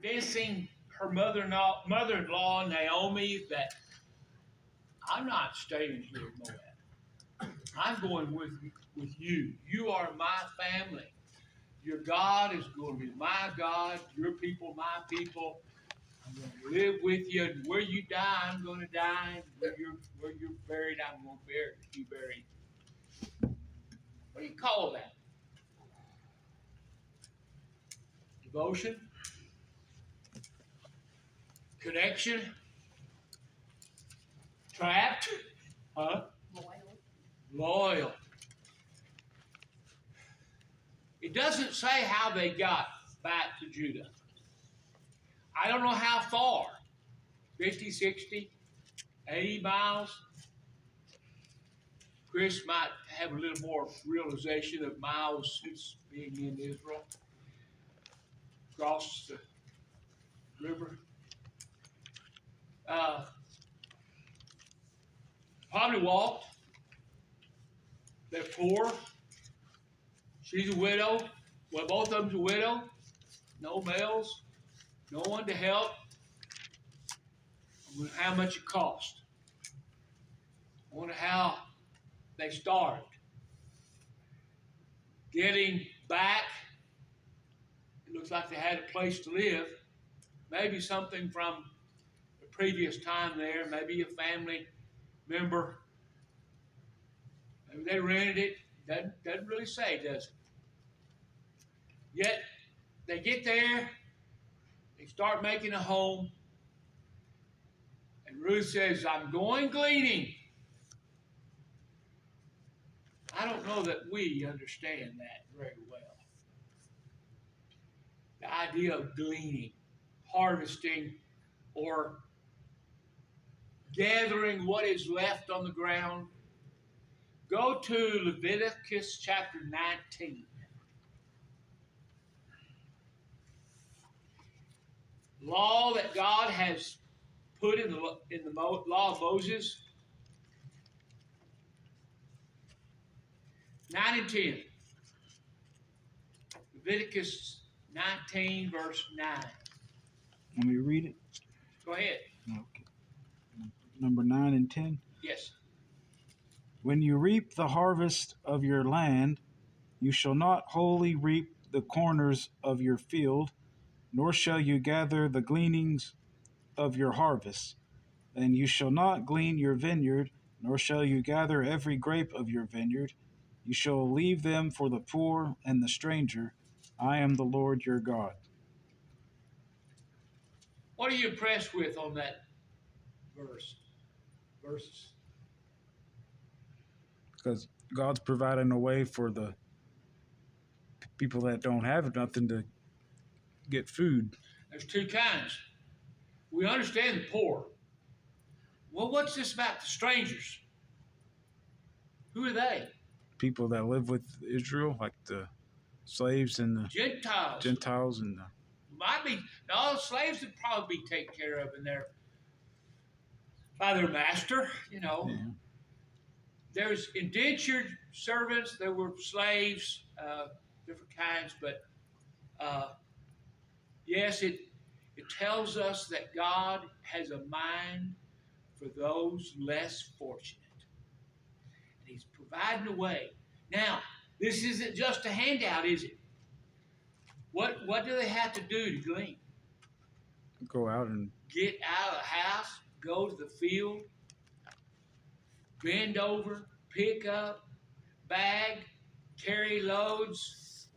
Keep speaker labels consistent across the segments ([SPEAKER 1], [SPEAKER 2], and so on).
[SPEAKER 1] convincing her mother-in-law Naomi that I'm not staying here in Moab. I'm going with you. You are my family. Your God is going to be my God. Your people, my people. I'm going to live with you. And where you die, I'm going to die. Where you're buried, I'm going to be buried. What do you call that? Devotion? Connection? Trapped? Huh? Loyal. It doesn't say how they got back to Judah. I don't know how far. 50, 60, 80 miles. Chris might have a little more realization of miles since being in Israel. Across the river. Probably walked. They're poor. She's a widow. Well, both of them's a widow. No males. No one to help. I wonder how much it cost. I wonder how they starved. Getting back, it looks like they had a place to live. Maybe something from the previous time there. Maybe a family member. Maybe they rented it. Doesn't really say, does it? Yet, they get there. They start making a home. And Ruth says, I'm going gleaning. I don't know that we understand that very well. The idea of gleaning, harvesting, or gathering what is left on the ground. Go to Leviticus chapter 19. Law that God has put in the law of Moses. 9 and 10. Leviticus 19, verse 9.
[SPEAKER 2] Want me to read it?
[SPEAKER 1] Go ahead.
[SPEAKER 2] Okay. Number 9 and 10.
[SPEAKER 1] Yes.
[SPEAKER 2] When you reap the harvest of your land, you shall not wholly reap the corners of your field, nor shall you gather the gleanings of your harvest. And you shall not glean your vineyard, nor shall you gather every grape of your vineyard. You shall leave them for the poor and the stranger. I am the Lord your God.
[SPEAKER 1] What are you impressed with on that verses?
[SPEAKER 2] Because God's providing a way for the people that don't have nothing to get food.
[SPEAKER 1] There's two kinds. We understand the poor. Well, what's this about the strangers? Who are they?
[SPEAKER 2] People that live with Israel, like the slaves and the
[SPEAKER 1] Gentiles.
[SPEAKER 2] And the
[SPEAKER 1] Might be. No, slaves would probably be taken care of by their master, Yeah. There's indentured servants. There were slaves, different kinds. But yes, it tells us that God has a mind for those less fortunate. And He's providing a way. Now, this isn't just a handout, is it? What do they have to do to glean?
[SPEAKER 2] go out and
[SPEAKER 1] Get out of the house, go to the field, bend over, pick up, bag, carry loads.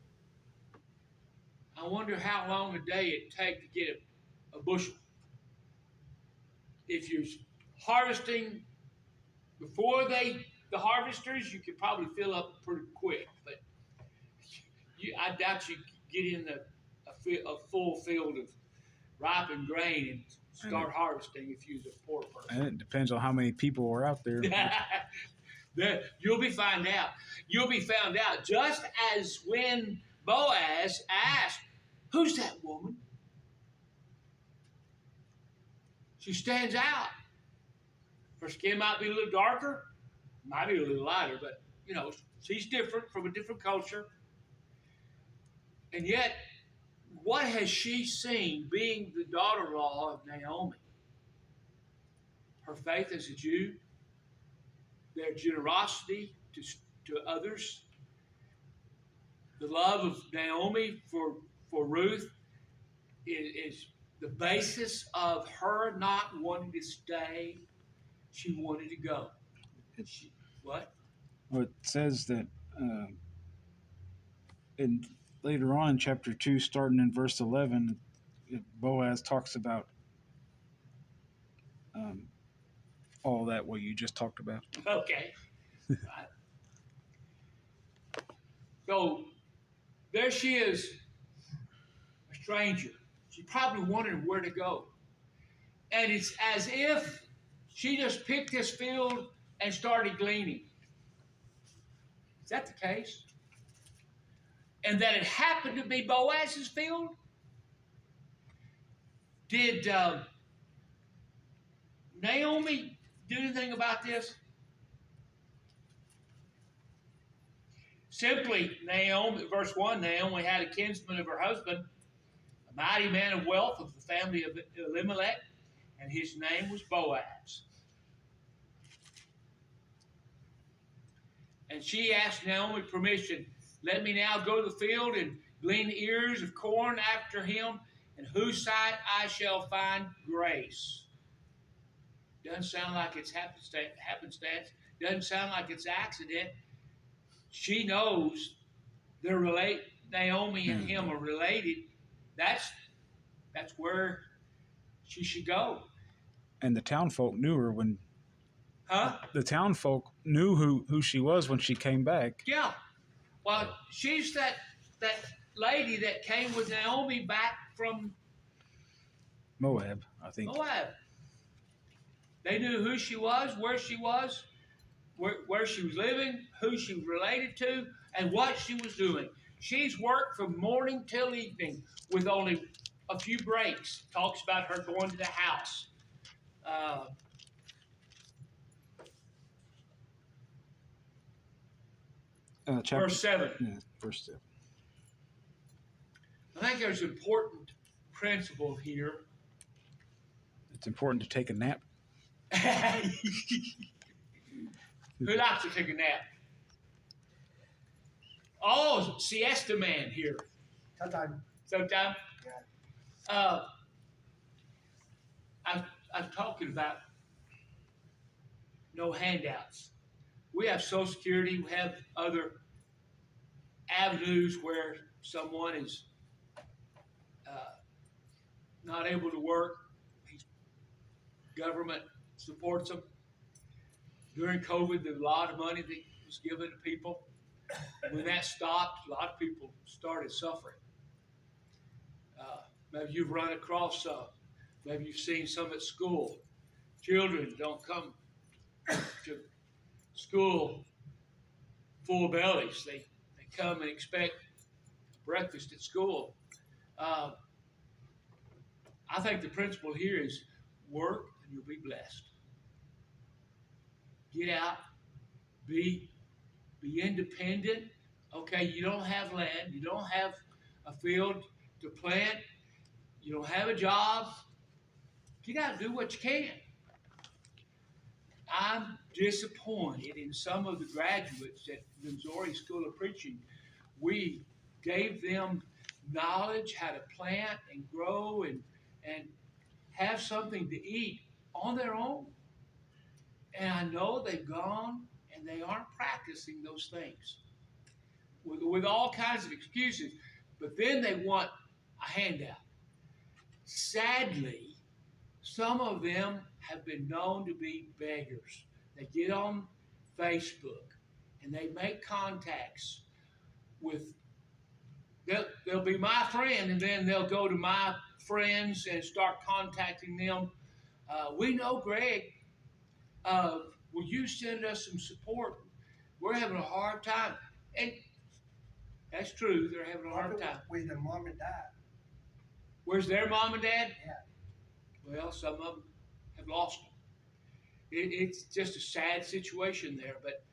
[SPEAKER 1] I wonder how long a day it'd take to get a bushel. If you're harvesting before the harvesters, you could probably fill up pretty quick. But I doubt you get in a full field of ripened grain and start harvesting if you're a poor person.
[SPEAKER 2] And it depends on how many people are out there.
[SPEAKER 1] You'll be found out. You'll be found out. Just as when Boaz asked, "Who's that woman?" She stands out. Her skin might be a little darker, might be a little lighter, but she's different from a different culture. And yet, what has she seen being the daughter-in-law of Naomi? Her faith as a Jew, their generosity to others, the love of Naomi for Ruth is the basis of her not wanting to stay. She wanted to go. What?
[SPEAKER 2] Well, it says that in later on in chapter 2, starting in verse 11, Boaz talks about um, all that what you just talked about.
[SPEAKER 1] Okay. Right. So there she is, a stranger. She probably wondered where to go. And it's as if she just picked this field and started gleaning. Is that the case? And that it happened to be Boaz's field? Did Naomi do anything about this? Simply, Naomi, verse 1, Naomi had a kinsman of her husband, a mighty man of wealth of the family of Elimelech, and his name was Boaz. And she asked Naomi permission, let me now go to the field and glean ears of corn after him, in whose sight I shall find grace. Doesn't sound like it's happenstance. Doesn't sound like it's accident. She knows they're related. Naomi and him are related. That's where she should go.
[SPEAKER 2] And the townfolk knew her when.
[SPEAKER 1] Huh?
[SPEAKER 2] The townfolk knew who she was when she came back.
[SPEAKER 1] Yeah. Well, she's that lady that came with Naomi back from
[SPEAKER 2] Moab, I think.
[SPEAKER 1] Moab. They knew who she was, where she was, where she was living, who she was related to, and what she was doing. She's worked from morning till evening with only a few breaks. Talks about her going to the house. Verse 7.
[SPEAKER 2] Yeah, verse 7.
[SPEAKER 1] I think there's an important principle here.
[SPEAKER 2] It's important to take a nap.
[SPEAKER 1] Who likes to take a nap? Oh, siesta man here. Sometime.
[SPEAKER 3] Yeah.
[SPEAKER 1] I'm talking about no handouts. We have Social Security. We have other avenues where someone is not able to work. Government supports them. During COVID, there was a lot of money that was given to people. When that stopped, a lot of people started suffering. Maybe you've run across some. Maybe you've seen some at school. Children don't come to school full bellies. They come and expect breakfast at school. I think the principle here is work and you'll be blessed. Get out, be independent. Okay, you don't have land, you don't have a field to plant, you don't have a job. Get out and do what you can. I'm disappointed in some of the graduates at the Missouri School of Preaching. We gave them knowledge how to plant and grow and have something to eat on their own. And I know they've gone and they aren't practicing those things with all kinds of excuses. But then they want a handout. Sadly, some of them have been known to be beggars. They get on Facebook and they make contacts with, they'll be my friend, and then they'll go to my friends and start contacting them. We know Gregg. Will you send us some support? We're having a hard time. And that's true. They're having a hard time.
[SPEAKER 3] With their mom and dad.
[SPEAKER 1] Where's their mom and dad?
[SPEAKER 3] Yeah.
[SPEAKER 1] Well, some of them have lost them. It's just a sad situation there. But,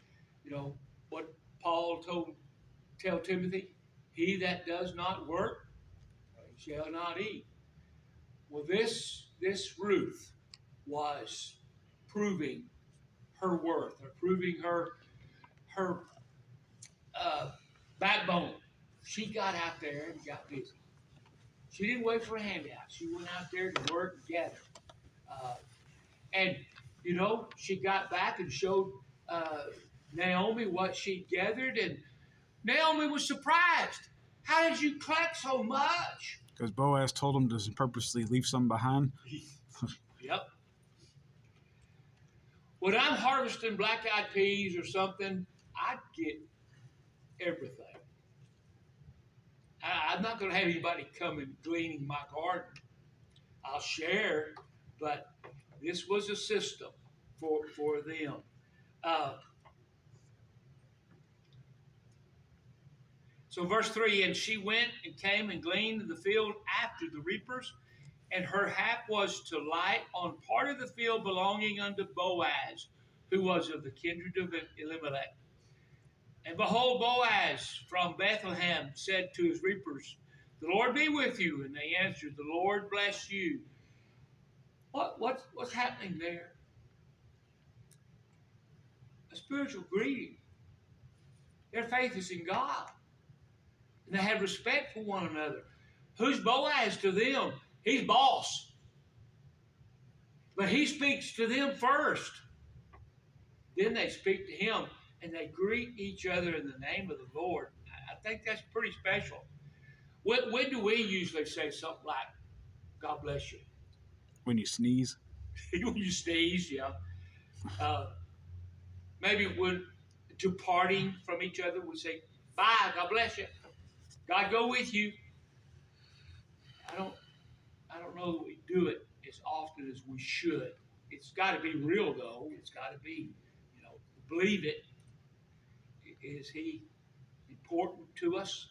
[SPEAKER 1] you know, what Paul tell Timothy, he that does not work shall not eat. Well, this Ruth was proving her worth, or proving her backbone. She got out there and got busy. She didn't wait for a handout. She went out there to work and gather. And, she got back and showed Naomi what she gathered, and Naomi was surprised. How did you collect so much?
[SPEAKER 2] Because Boaz told him to purposely leave some behind.
[SPEAKER 1] Yep. When I'm harvesting black-eyed peas or something, I get everything. I'm not going to have anybody come and gleaning my garden. I'll share, but this was a system for them. So verse 3, and she went and came and gleaned in the field after the reapers, and her hap was to light on part of the field belonging unto Boaz, who was of the kindred of Elimelech. And behold, Boaz from Bethlehem said to his reapers, the Lord be with you. And they answered, the Lord bless you. What's happening there? A spiritual greeting. Their faith is in God. And they have respect for one another. Who's Boaz to them? He's boss. But he speaks to them first. Then they speak to him, and they greet each other in the name of the Lord. I think that's pretty special. When do we usually say something like, God bless you?
[SPEAKER 2] When you sneeze.
[SPEAKER 1] When you sneeze, yeah. Maybe when departing from each other, we say, bye, God bless you. God go with you. I don't know that we do it as often as we should. It's got to be real, though. It's got to be, believe it. Is he important to us?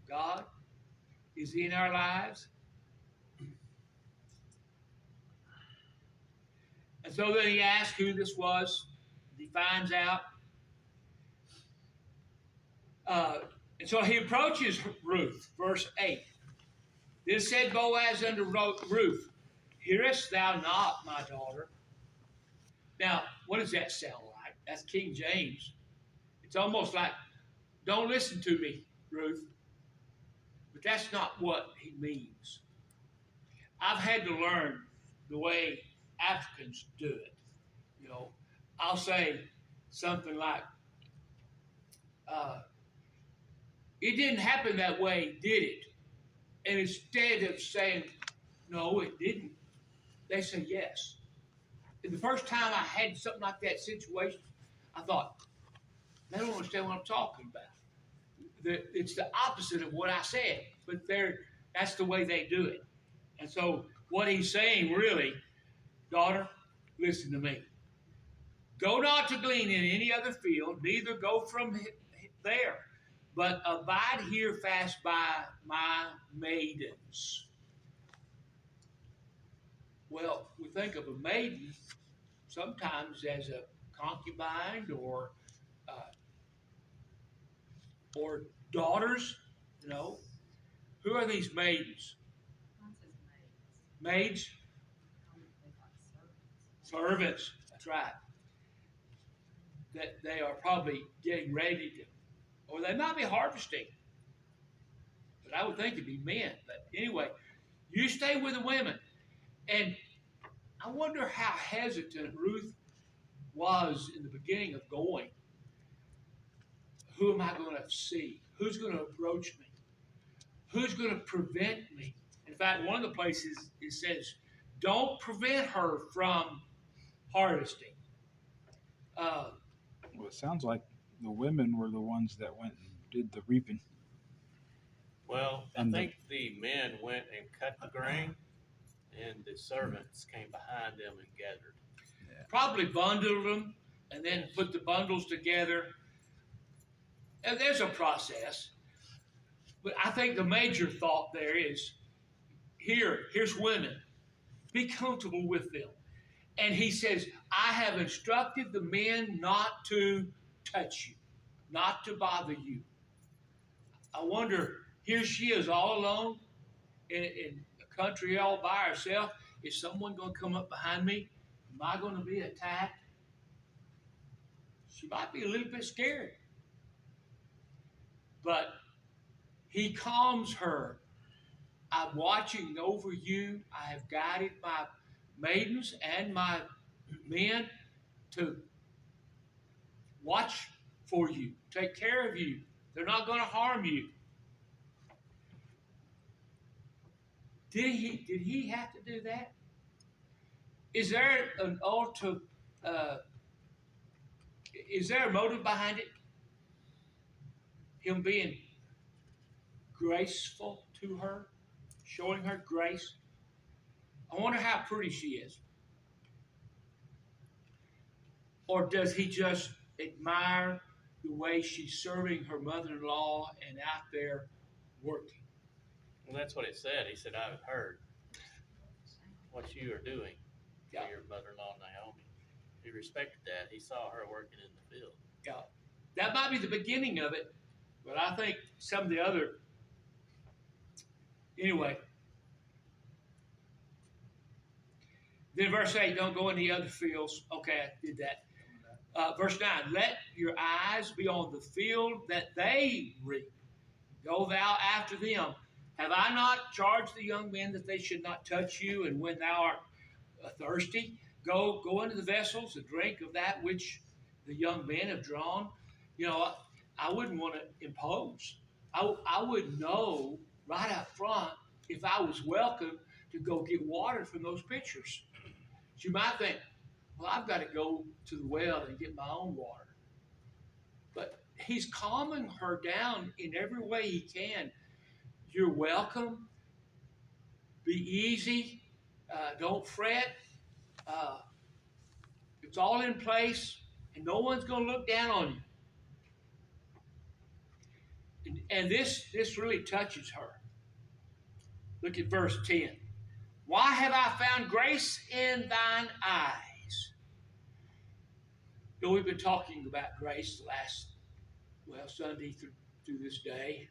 [SPEAKER 1] God? Is he in our lives? And so then he asks who this was. He finds out. And so he approaches Ruth, verse 8. Then said Boaz unto Ruth, hearest thou not, my daughter? Now, what does that sound like? That's King James. It's almost like, don't listen to me, Ruth. But that's not what he means. I've had to learn the way Africans do it. I'll say something like, it didn't happen that way, did it? And instead of saying, no, it didn't, they say yes. And the first time I had something like that situation, I thought, they don't understand what I'm talking about. It's the opposite of what I said, but that's the way they do it. And so what he's saying really, daughter, listen to me. Go not to glean in any other field, neither go from there, but abide here fast by my maidens. Well, we think of a maiden sometimes as a concubine or daughters. Who are these maidens? Maids? Servants. That's right. That they are probably getting ready to, or they might be harvesting. But I would think it'd be men. But anyway, you stay with the women. And I wonder how hesitant Ruth was in the beginning of going. Who am I going to see? Who's going to approach me? Who's going to prevent me? In fact, one of the places it says, don't prevent her from harvesting.
[SPEAKER 2] Well, it sounds like the women were the ones that went and did the reaping.
[SPEAKER 4] Well,
[SPEAKER 2] And
[SPEAKER 4] I think the men went and cut the grain, and the servants came behind them and gathered.
[SPEAKER 1] Probably bundled them and then put the bundles together. And there's a process. But I think the major thought there is, here's women. Be comfortable with them. And he says, I have instructed the men not to touch you, not to bother you. I wonder, here she is all alone in a country all by herself. Is someone going to come up behind me? Am I going to be attacked? She might be a little bit scared. But he calms her. I'm watching over you. I have guided my maidens and my men to watch for you, take care of you. They're not going to harm you. Did he have to do that? Is there an is there a motive behind it? Him being graceful to her, showing her grace. I wonder how pretty she is. Or does he just admire the way she's serving her mother-in-law and out there working?
[SPEAKER 4] Well, that's what it said. He said, I've heard what you are doing
[SPEAKER 1] Yeah.
[SPEAKER 4] for your mother-in-law, Naomi. He respected that. He saw her working in the field.
[SPEAKER 1] Yeah. That might be the beginning of it, but I think some of the other. Anyway. Then verse 8, don't go in the other fields. Okay, I did that. Verse 9, let your eyes be on the field that they reap. Go thou after them. Have I not charged the young men that they should not touch you? And when thou art thirsty, go into the vessels and drink of that which the young men have drawn. You know, I wouldn't want to impose. I would know right up front if I was welcome to go get water from those pitchers. So you might think, well, I've got to go to the well and get my own water. But he's calming her down in every way he can. You're welcome. Be easy. Don't fret. It's all in place, and no one's going to look down on you. And this really touches her. Look at verse 10. Why have I found grace in thine eyes? You know, we've been talking about grace the last, Sunday through this day.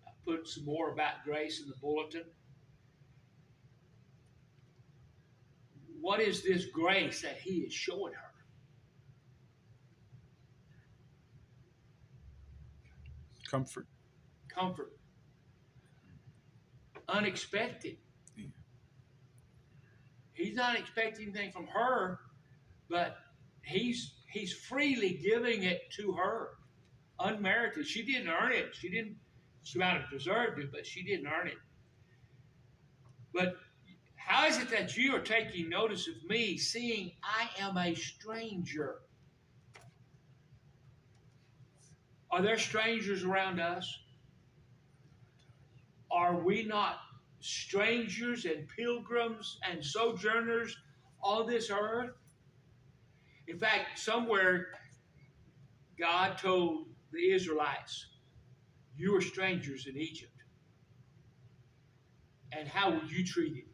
[SPEAKER 1] I put some more about grace in the bulletin. What is this grace that he is showing her?
[SPEAKER 2] Comfort.
[SPEAKER 1] Comfort. Unexpected.
[SPEAKER 2] Yeah.
[SPEAKER 1] He's not expecting anything from her, but he's freely giving it to her. Unmerited. She didn't earn it. She might have deserved it, but she didn't earn it. But how is it that you are taking notice of me, seeing I am a stranger? Are there strangers around us? Are we not strangers and pilgrims and sojourners on this earth? In fact, somewhere God told the Israelites, you were strangers in Egypt. And how were you treated?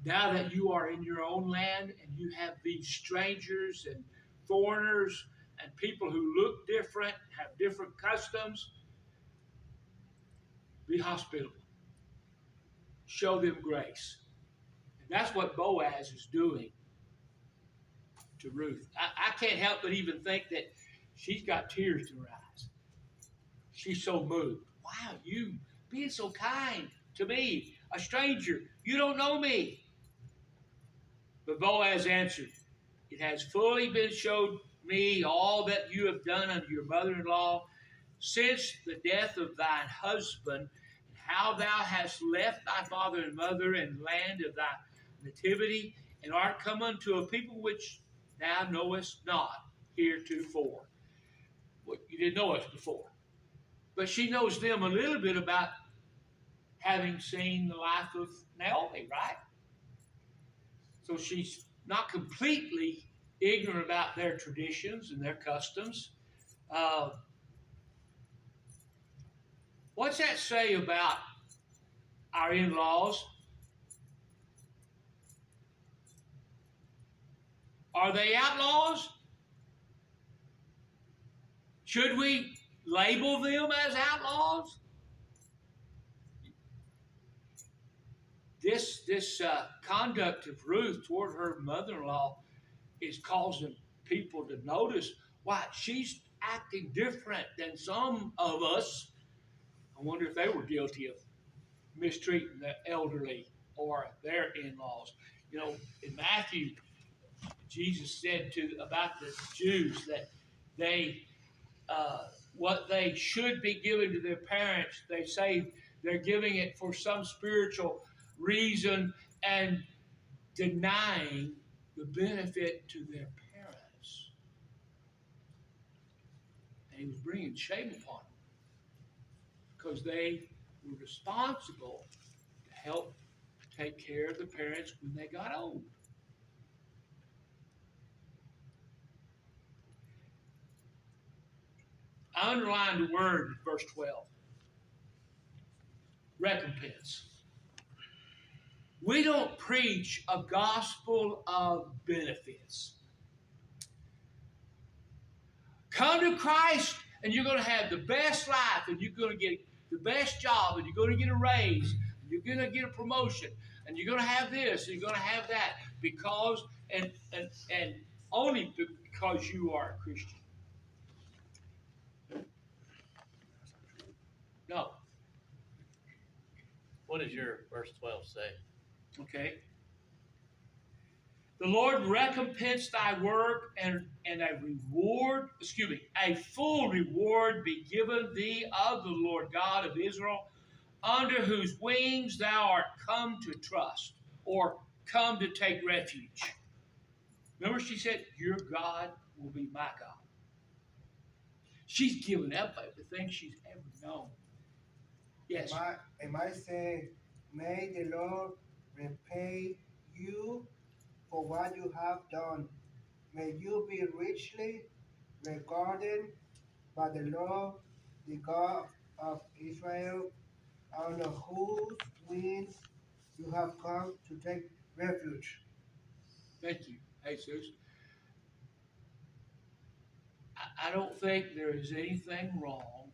[SPEAKER 1] Now that you are in your own land and you have these strangers and foreigners and people who look different, have different customs, be hospitable. Show them grace. And that's what Boaz is doing to Ruth. I can't help but even think that she's got tears in her eyes. She's so moved. Wow, you being so kind to me, a stranger. You don't know me. But Boaz answered, it has fully been showed me all that you have done unto your mother-in-law since the death of thine husband, and how thou hast left thy father and mother and land of thy nativity, and art come unto a people which thou knowest not heretofore. Well, you didn't know us before. But she knows them a little bit about having seen the life of Naomi, right? So she's not completely ignorant about their traditions and their customs. What's that say about our in-laws? Are they outlaws? Should we label them as outlaws? this conduct of Ruth toward her mother-in-law is causing people to notice why she's acting different than some of us. I wonder if they were guilty of mistreating the elderly or their in-laws. You know, in Matthew, Jesus said about the Jews that they what they should be giving to their parents, they say they're giving it for some spiritual reason and denying the benefit to their parents. And he was bringing shame upon them because they were responsible to help take care of the parents when they got old. I underlined the word in verse 12. Recompense. We don't preach a gospel of benefits. Come to Christ and you're going to have the best life and you're going to get the best job and you're going to get a raise and you're going to get a promotion and you're going to have this and you're going to have that because and only because you are a Christian. No.
[SPEAKER 4] What does your verse 12 say?
[SPEAKER 1] Okay. The Lord recompense thy work and a full reward be given thee of the Lord God of Israel, under whose wings thou art come to trust, or come to take refuge. Remember she said, your God will be my God. She's given up everything she's ever known. Yes.
[SPEAKER 3] Am I saying, may the Lord repay you for what you have done. May you be richly regarded by the Lord, the God of Israel, under whose wings you have come to take refuge.
[SPEAKER 1] Thank you, Jesus. I don't think there is anything wrong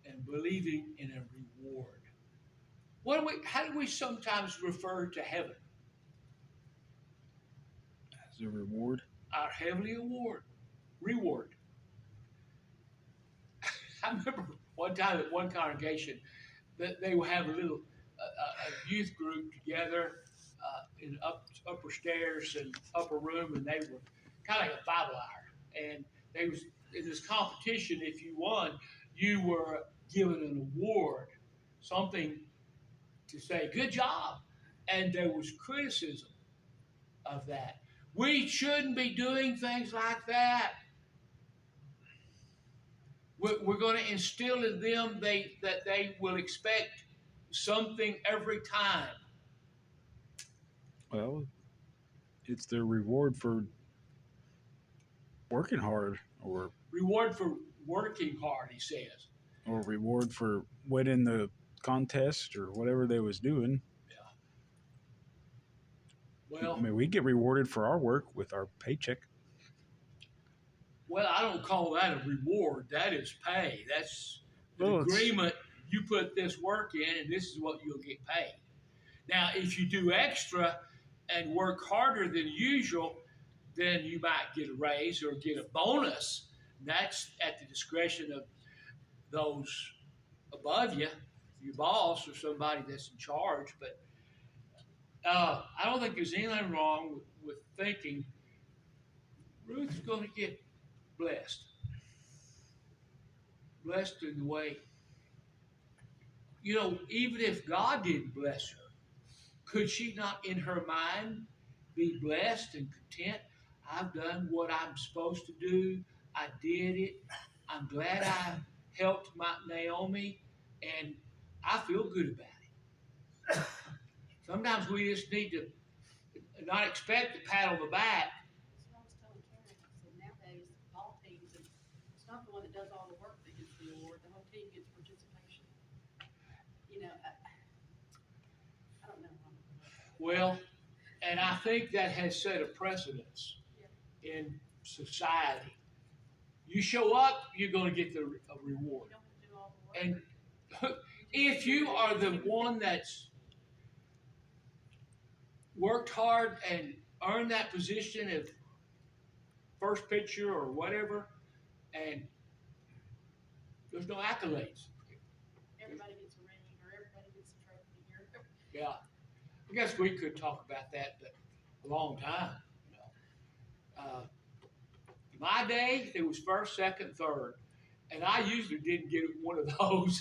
[SPEAKER 1] in believing in a reward. How do we sometimes refer to heaven?
[SPEAKER 2] As a reward.
[SPEAKER 1] Our heavenly reward. I remember one time at one congregation that they would have a little a youth group together in upper stairs and upper room, and they were kind of like a Bible hour. And they was in this competition. If you won, you were given an award, something to say, good job. And there was criticism of that. We shouldn't be doing things like that. We're going to instill in them that they will expect something every time.
[SPEAKER 2] Well, it's their reward for working hard, or
[SPEAKER 1] Reward for working hard, he says.
[SPEAKER 2] or reward for winning the contest or whatever they was doing.
[SPEAKER 1] Yeah. Well,
[SPEAKER 2] I mean, we get rewarded for our work with our paycheck.
[SPEAKER 1] Well, I don't call that a reward. That is pay. That's an
[SPEAKER 2] Well,
[SPEAKER 1] agreement. You put this work in, and this is what you'll get paid. Now, if you do extra and work harder than usual, then you might get a raise or get a bonus. That's at the discretion of those above you, your boss or somebody that's in charge. But I don't think there's anything wrong with thinking Ruth's going to get blessed. Blessed in the way, even if God didn't bless her, could she not in her mind be blessed and content? I've done what I'm supposed to do. I did it. I'm glad I helped my Naomi, and I feel good about it. Sometimes we just need to not expect a pat on the back.
[SPEAKER 5] That's what I was telling Karen. I said nowadays, all teams, it's not the one that does all the work that gets the award. The whole team gets participation. I don't know.
[SPEAKER 1] Well, and I think that has set a precedence in society. You show up, you're going to get a reward.
[SPEAKER 5] You don't have to do all the work.
[SPEAKER 1] And if you are the one that's worked hard and earned that position of first pitcher or whatever, and there's no accolades.
[SPEAKER 5] Everybody gets a ring, or everybody gets a trophy here.
[SPEAKER 1] Yeah, I guess we could talk about that, but a long time. You know, my day it was first, second, third, and I usually didn't get one of those.
[SPEAKER 5] I always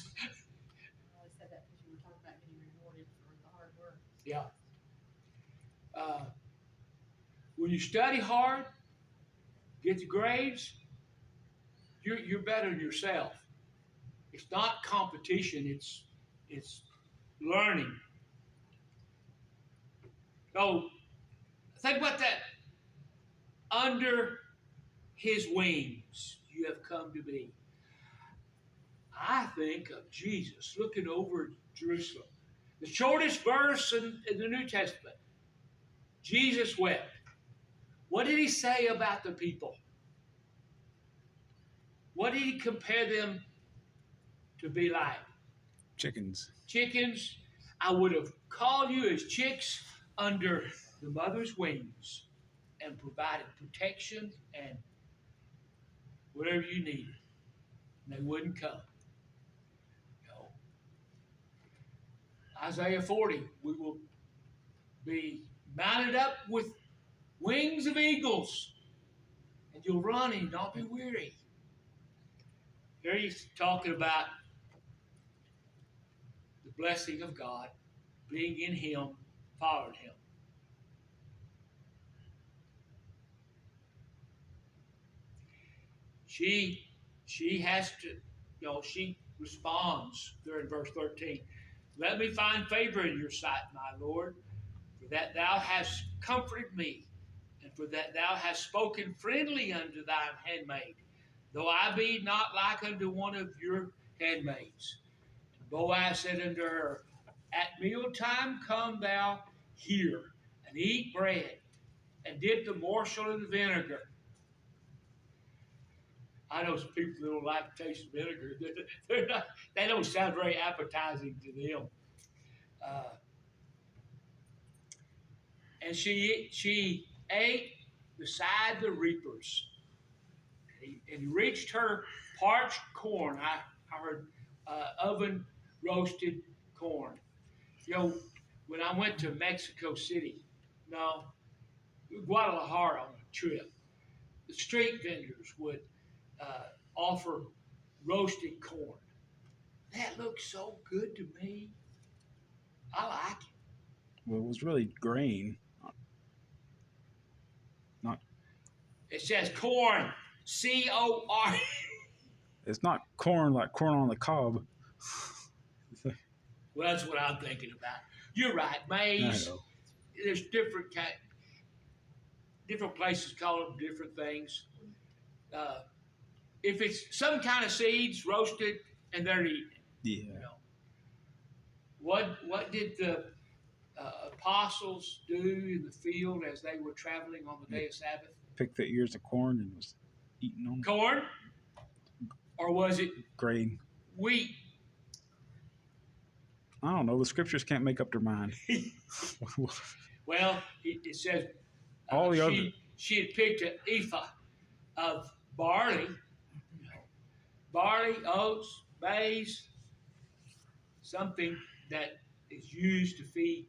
[SPEAKER 5] said that because you were talking about getting rewarded for the hard work.
[SPEAKER 1] Yeah. When you study hard, get the grades, you're better than yourself. It's not competition. It's learning. So think about that. Under his wings, you have come to be. I think of Jesus looking over Jerusalem. The shortest verse in the New Testament. Jesus wept. What did he say about the people? What did he compare them to be like?
[SPEAKER 2] Chickens.
[SPEAKER 1] Chickens. I would have called you as chicks under the mother's wings and provided protection and whatever you needed. And they wouldn't come. No. Isaiah 40, we will be mounted up with wings of eagles, and you'll run and not be weary. Here he's talking about the blessing of God, being in him, following him. She has to, she responds there in verse 13. Let me find favor in your sight, my Lord, for that thou hast comforted me, and for that thou hast spoken friendly unto thine handmaid, though I be not like unto one of your handmaids. And Boaz said unto her, at mealtime come thou here, and eat bread, and dip the morsel in the vinegar. I know some people that don't like the taste of vinegar. They don't sound very appetizing to them. And she ate beside the reapers. And he reached her parched corn. I heard oven roasted corn. When I went to Mexico City, Guadalajara on a trip, the street vendors would offer roasted corn. That looks so good to me. I like it.
[SPEAKER 2] Well, it was really grain. Not.
[SPEAKER 1] It says corn, C-O-R.
[SPEAKER 2] It's not corn like corn on the cob.
[SPEAKER 1] Well, that's what I'm thinking about. You're right,
[SPEAKER 2] I
[SPEAKER 1] maize.
[SPEAKER 2] know.
[SPEAKER 1] There's different places call them different things. If it's some kind of seeds roasted and they're eaten.
[SPEAKER 2] Yeah.
[SPEAKER 1] What did the apostles do in the field as they were traveling on the day of Sabbath?
[SPEAKER 2] Picked the ears of corn and was eating them.
[SPEAKER 1] Corn? Or was it
[SPEAKER 2] Grain.
[SPEAKER 1] wheat?
[SPEAKER 2] I don't know. The scriptures can't make up their mind.
[SPEAKER 1] Well, it says
[SPEAKER 2] All the other.
[SPEAKER 1] She had picked an ephah of barley, oats, maize, something that is used to feed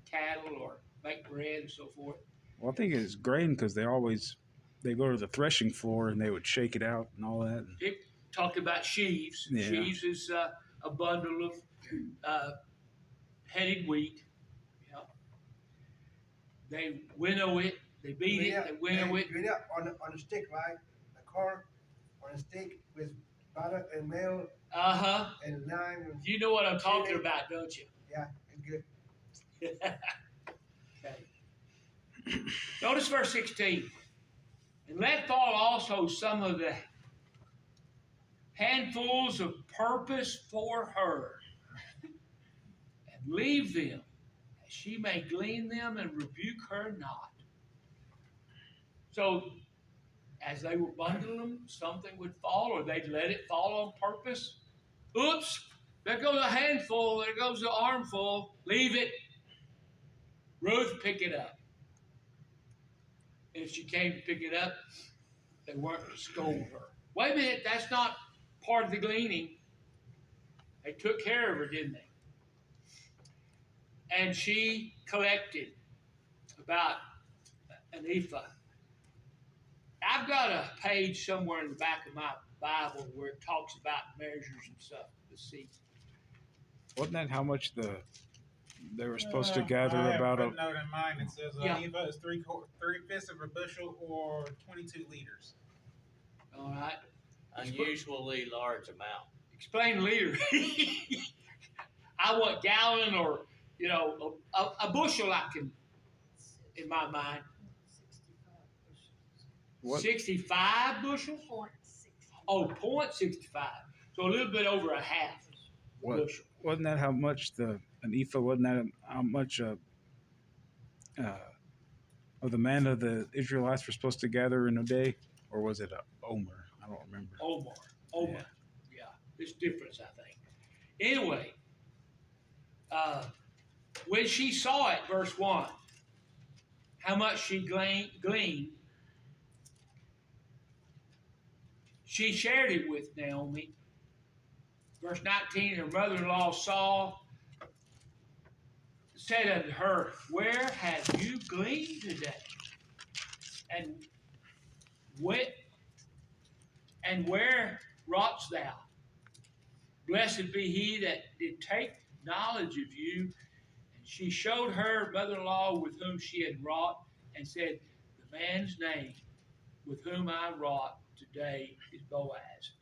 [SPEAKER 1] cattle or make bread and so forth.
[SPEAKER 2] Well, I think it's grain because they go to the threshing floor and they would shake it out and all that.
[SPEAKER 1] It talked about sheaves.
[SPEAKER 2] Yeah.
[SPEAKER 1] Sheaves is a bundle of headed wheat. Yeah. They winnow it. They beat it. They winnow it.
[SPEAKER 3] You on a stick, right? The corn on a stick with butter and milk and lime. And
[SPEAKER 1] You know what I'm talking about, don't you?
[SPEAKER 3] yeah, it's good.
[SPEAKER 1] Okay. Notice verse 16. And let fall also some of the handfuls of purpose for her, and leave them, that she may glean them and rebuke her not. So, as they were bundling them, something would fall, or they'd let it fall on purpose. Oops, there goes a handful, there goes an armful, leave it. Ruth picked it up. And if she came to pick it up, they weren't to scold her. Wait a minute, that's not part of the gleaning. They took care of her, didn't they? And she collected about an ephah. I've got a page somewhere in the back of my Bible where it talks about measures and stuff. Let's see.
[SPEAKER 2] Wasn't that how much they were supposed to gather
[SPEAKER 6] I have
[SPEAKER 2] about
[SPEAKER 6] a note in mine that says
[SPEAKER 1] Yeah.
[SPEAKER 6] ephah is 3/5 of a bushel or 22 liters.
[SPEAKER 1] All right.
[SPEAKER 4] Unusually large amount.
[SPEAKER 1] Explain leader. I want gallon or, a bushel I can, in my mind.
[SPEAKER 5] 65 bushels.
[SPEAKER 2] What?
[SPEAKER 1] 65 bushels?
[SPEAKER 5] 0.65.
[SPEAKER 1] Oh, 0.65. So a little bit over a half
[SPEAKER 2] What?
[SPEAKER 1] bushel.
[SPEAKER 2] Wasn't that how much an ephah? Wasn't that how much of the manna the Israelites were supposed to gather in a day, or was it a omer? I don't remember.
[SPEAKER 1] Omer.
[SPEAKER 2] Yeah.
[SPEAKER 1] Yeah. It's difference, I think. Anyway, when she saw it, verse 1, how much she gleaned, she shared it with Naomi. Verse 19, her mother-in-law said unto her, where have you gleaned today? And where wroughtest thou? Blessed be he that did take knowledge of you. And she showed her mother-in-law with whom she had wrought, and said, the man's name with whom I wrought today is Boaz.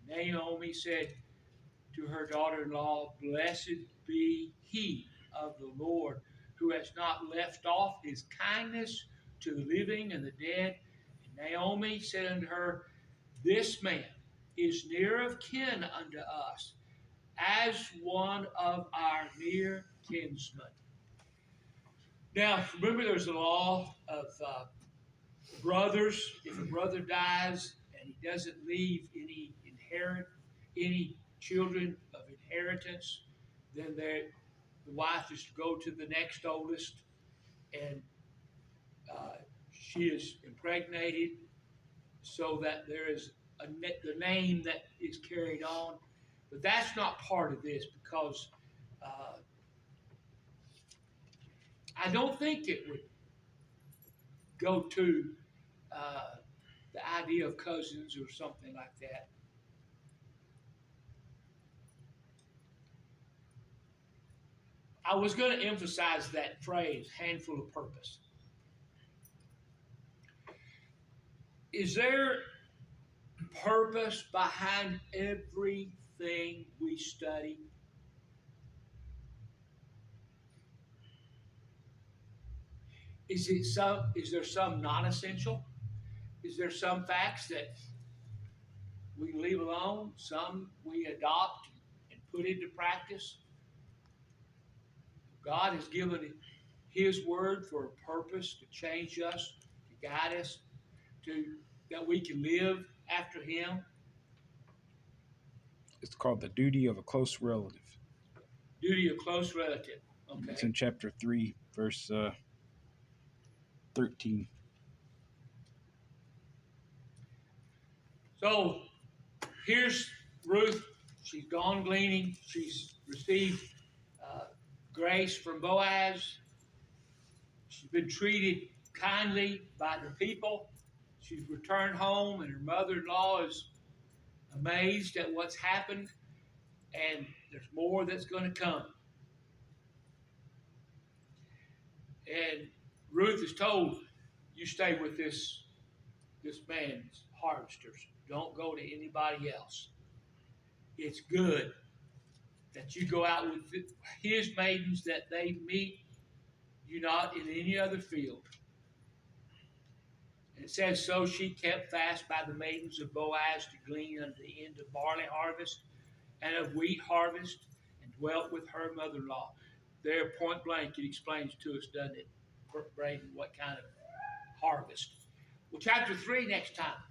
[SPEAKER 1] Naomi said to her daughter-in-law, blessed be he of the Lord, who has not left off his kindness to the living and the dead. And Naomi said unto her, this man is near of kin unto us, as one of our near kinsmen. Now, remember there's a law of brothers. If a brother dies and he doesn't leave any children of inheritance, then the wife is to go to the next oldest, and she is impregnated, so that there is the name that is carried on. But that's not part of this, because I don't think it would go to the idea of cousins or something like that. I was going to emphasize that phrase, handful of purpose. Is there purpose behind everything we study? Is there some non-essential? Is there some facts that we leave alone, some we adopt and put into practice? God has given his word for a purpose, to change us, to guide us, that we can live after him.
[SPEAKER 2] It's called the duty of a close relative.
[SPEAKER 1] Duty of close relative. Okay.
[SPEAKER 2] It's in chapter 3, verse 13.
[SPEAKER 1] So here's Ruth. She's gone gleaning. She's received grace from Boaz. She's been treated kindly by the people. She's returned home, and her mother-in-law is amazed at what's happened, and there's more that's going to come. And Ruth is told, you stay with this man's harvesters. Don't go to anybody else. It's good that you go out with his maidens, that they meet you not in any other field. And it says, so she kept fast by the maidens of Boaz to glean unto the end of barley harvest and of wheat harvest, and dwelt with her mother-in-law. There, point blank, it explains to us, doesn't it, Braden, what kind of harvest? Well, chapter 3 next time.